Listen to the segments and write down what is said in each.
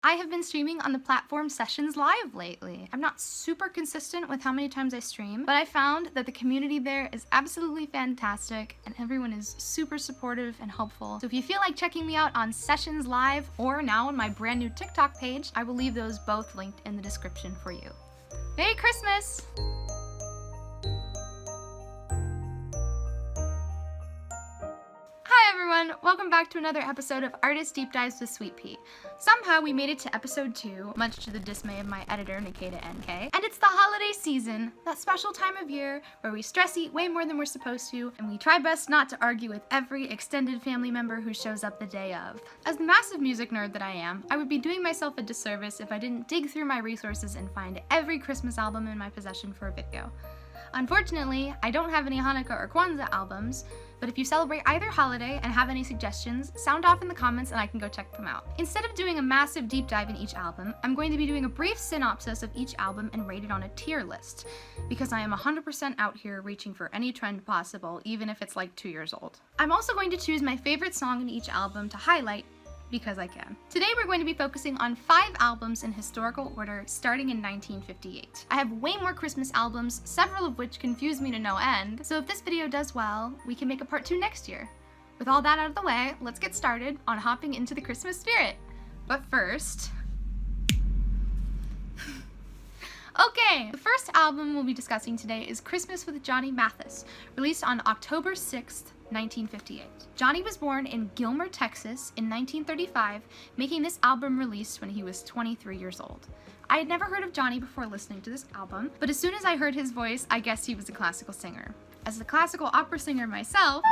I have been streaming on the platform Sessions Live lately. I'm not super consistent with how many times I stream, but I found that the community there is absolutely fantastic and everyone is super supportive and helpful. So if you feel like checking me out on Sessions Live or now on my brand new TikTok page, I will leave those both linked in the description for you. Merry Christmas! Hi everyone, welcome back to another episode of Artist Deep Dives with Sweetpea. Somehow we made it to episode 2, much to the dismay of my editor NikadaNK, and it's the holiday season, that special time of year where we stress eat way more than we're supposed to, and we try best not to argue with every extended family member who shows up the day of. As the massive music nerd that I am, I would be doing myself a disservice if I didn't dig through my resources and find every Christmas album in my possession for a video. Unfortunately, I don't have any Hanukkah or Kwanzaa albums, but if you celebrate either holiday and have any suggestions, sound off in the comments and I can go check them out. Instead of doing a massive deep dive in each album, I'm going to be doing a brief synopsis of each album and rate it on a tier list, because I am 100% out here reaching for any trend possible, even if it's like 2 years old. I'm also going to choose my favorite song in each album to highlight, because I can. Today we're going to be focusing on 5 albums in historical order starting in 1958. I have way more Christmas albums, several of which confuse me to no end, so if this video does well, we can make a part 2 next year. With all that out of the way, let's get started on hopping into the Christmas spirit. But first... Okay, the first album we'll be discussing today is Christmas with Johnny Mathis, released on October 6th, 1958. Johnny was born in Gilmer, Texas in 1935, making this album released when he was 23 years old. I had never heard of Johnny before listening to this album, but as soon as I heard his voice, I guessed he was a classical singer. As a classical opera singer myself,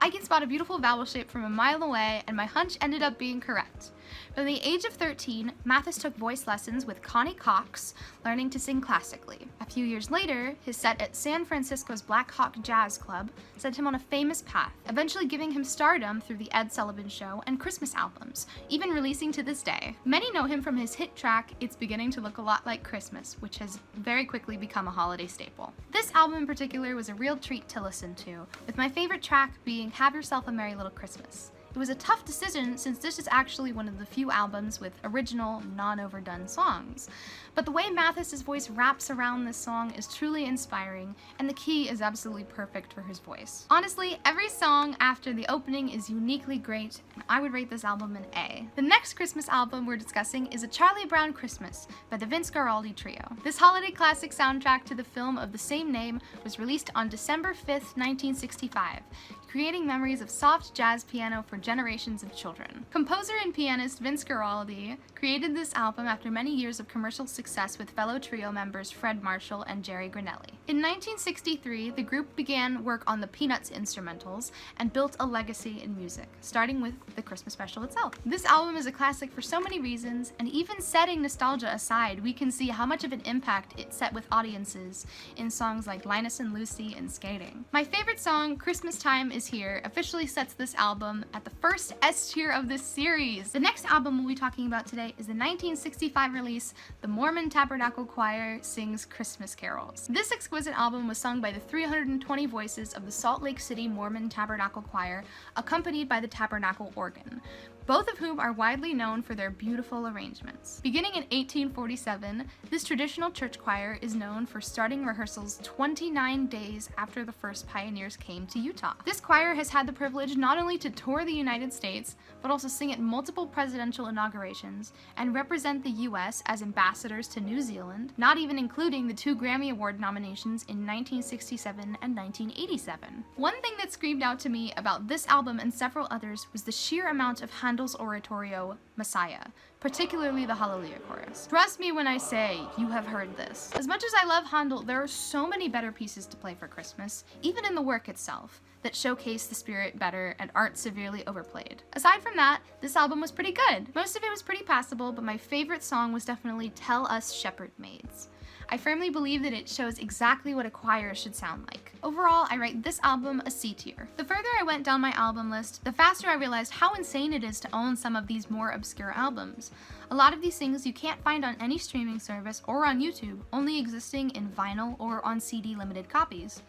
I can spot a beautiful vowel shape from a mile away, and my hunch ended up being correct. From the age of 13, Mathis took voice lessons with Connie Cox, learning to sing classically. A few years later, his set at San Francisco's Black Hawk Jazz Club set him on a famous path, eventually giving him stardom through The Ed Sullivan Show and Christmas albums, even releasing to this day. Many know him from his hit track, It's Beginning to Look a Lot Like Christmas, which has very quickly become a holiday staple. This album in particular was a real treat to listen to, with my favorite track being Have Yourself a Merry Little Christmas. It was a tough decision since this is actually one of the few albums with original, non-overdone songs. But the way Mathis's voice wraps around this song is truly inspiring, and the key is absolutely perfect for his voice. Honestly, every song after the opening is uniquely great, and I would rate this album an A. The next Christmas album we're discussing is A Charlie Brown Christmas by the Vince Garaldi Trio. This holiday classic soundtrack to the film of the same name was released on December 5th, 1965, creating memories of soft jazz piano for generations of children. Composer and pianist Vince Garaldi created this album after many years of commercial success with fellow trio members Fred Marshall and Jerry Granelli. In 1963, the group began work on the Peanuts instrumentals and built a legacy in music, starting with the Christmas special itself. This album is a classic for so many reasons, and even setting nostalgia aside, we can see how much of an impact it set with audiences in songs like Linus and Lucy and Skating. My favorite song, Christmas Time Is Here, officially sets this album at the first S tier of this series. The next album we'll be talking about today is the 1965 release, The Mormon Tabernacle Choir Sings Christmas Carols. This exquisite album was sung by the 320 voices of the Salt Lake City Mormon Tabernacle Choir, accompanied by the Tabernacle organ, both of whom are widely known for their beautiful arrangements. Beginning in 1847, this traditional church choir is known for starting rehearsals 29 days after the first pioneers came to Utah. This choir has had the privilege not only to tour the United States, but also sing at multiple presidential inaugurations and represent the US as ambassadors to New Zealand, not even including the 2 Grammy Award nominations in 1967 and 1987. One thing that screamed out to me about this album and several others was the sheer amount of Handel's oratorio, Messiah, particularly the Hallelujah chorus. Trust me when I say you have heard this. As much as I love Handel, there are so many better pieces to play for Christmas, even in the work itself, that showcase the spirit better and aren't severely overplayed. Aside from that, this album was pretty good. Most of it was pretty passable, but my favorite song was definitely Tell Us Shepherd Maids. I firmly believe that it shows exactly what a choir should sound like. Overall, I rate this album a C tier. The further I went down my album list, the faster I realized how insane it is to own some of these more obscure albums. A lot of these things you can't find on any streaming service or on YouTube, only existing in vinyl or on CD limited copies.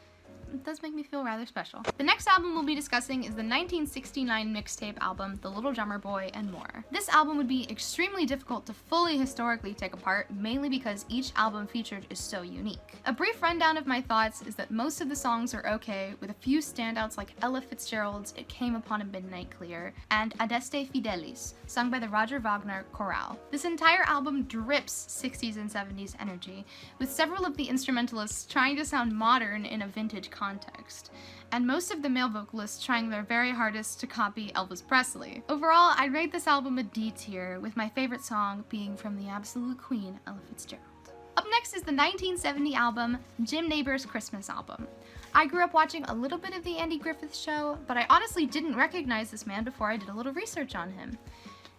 it does make me feel rather special. The next album we'll be discussing is the 1969 mixtape album, The Little Drummer Boy and More. This album would be extremely difficult to fully historically take apart, mainly because each album featured is so unique. A brief rundown of my thoughts is that most of the songs are okay, with a few standouts like Ella Fitzgerald's It Came Upon a Midnight Clear and Adeste Fidelis, sung by the Roger Wagner Chorale. This entire album drips 60s and 70s energy, with several of the instrumentalists trying to sound modern in a vintage context, and most of the male vocalists trying their very hardest to copy Elvis Presley. Overall, I'd rate this album a D tier, with my favorite song being from the absolute queen, Ella Fitzgerald. Up next is the 1970 album, Jim Nabors' Christmas Album. I grew up watching a little bit of the Andy Griffith Show, but I honestly didn't recognize this man before I did a little research on him.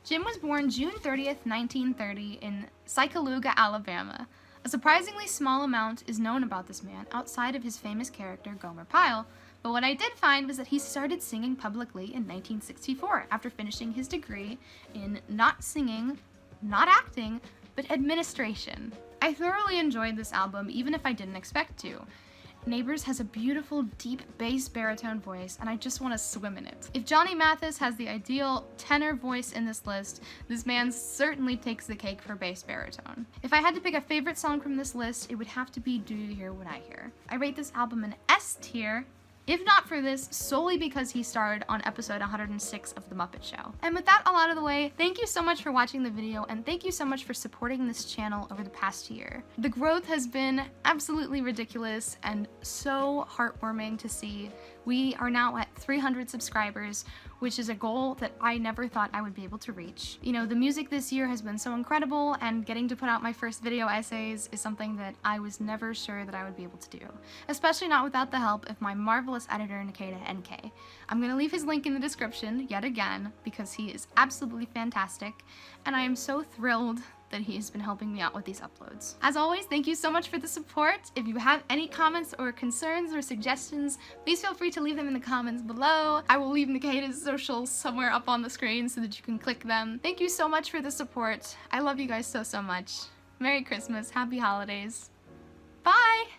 Jim was born June 30th, 1930 in Sycaluga, Alabama. A surprisingly small amount is known about this man outside of his famous character Gomer Pyle, but what I did find was that he started singing publicly in 1964 after finishing his degree in not singing, not acting, but administration. I thoroughly enjoyed this album even if I didn't expect to. Nabors has a beautiful, deep bass baritone voice, and I just want to swim in it. If Johnny Mathis has the ideal tenor voice in this list, this man certainly takes the cake for bass baritone. If I had to pick a favorite song from this list, it would have to be Do You Hear What I Hear. I rate this album an S tier, if not for this, solely because he starred on episode 106 of The Muppet Show. And with that all out of the way, thank you so much for watching the video, and thank you so much for supporting this channel over the past year. The growth has been absolutely ridiculous and so heartwarming to see. We are now at 300 subscribers, which is a goal that I never thought I would be able to reach. You know, the music this year has been so incredible, and getting to put out my first video essays is something that I was never sure that I would be able to do, especially not without the help of my marvelous editor, NikadaNK. I'm gonna leave his link in the description yet again because he is absolutely fantastic, and I am so thrilled that he's been helping me out with these uploads. As always, thank you so much for the support. If you have any comments or concerns or suggestions, please feel free to leave them in the comments below. I will leave Nikada's socials somewhere up on the screen so that you can click them. Thank you so much for the support. I love you guys so much. Merry Christmas, happy holidays. Bye!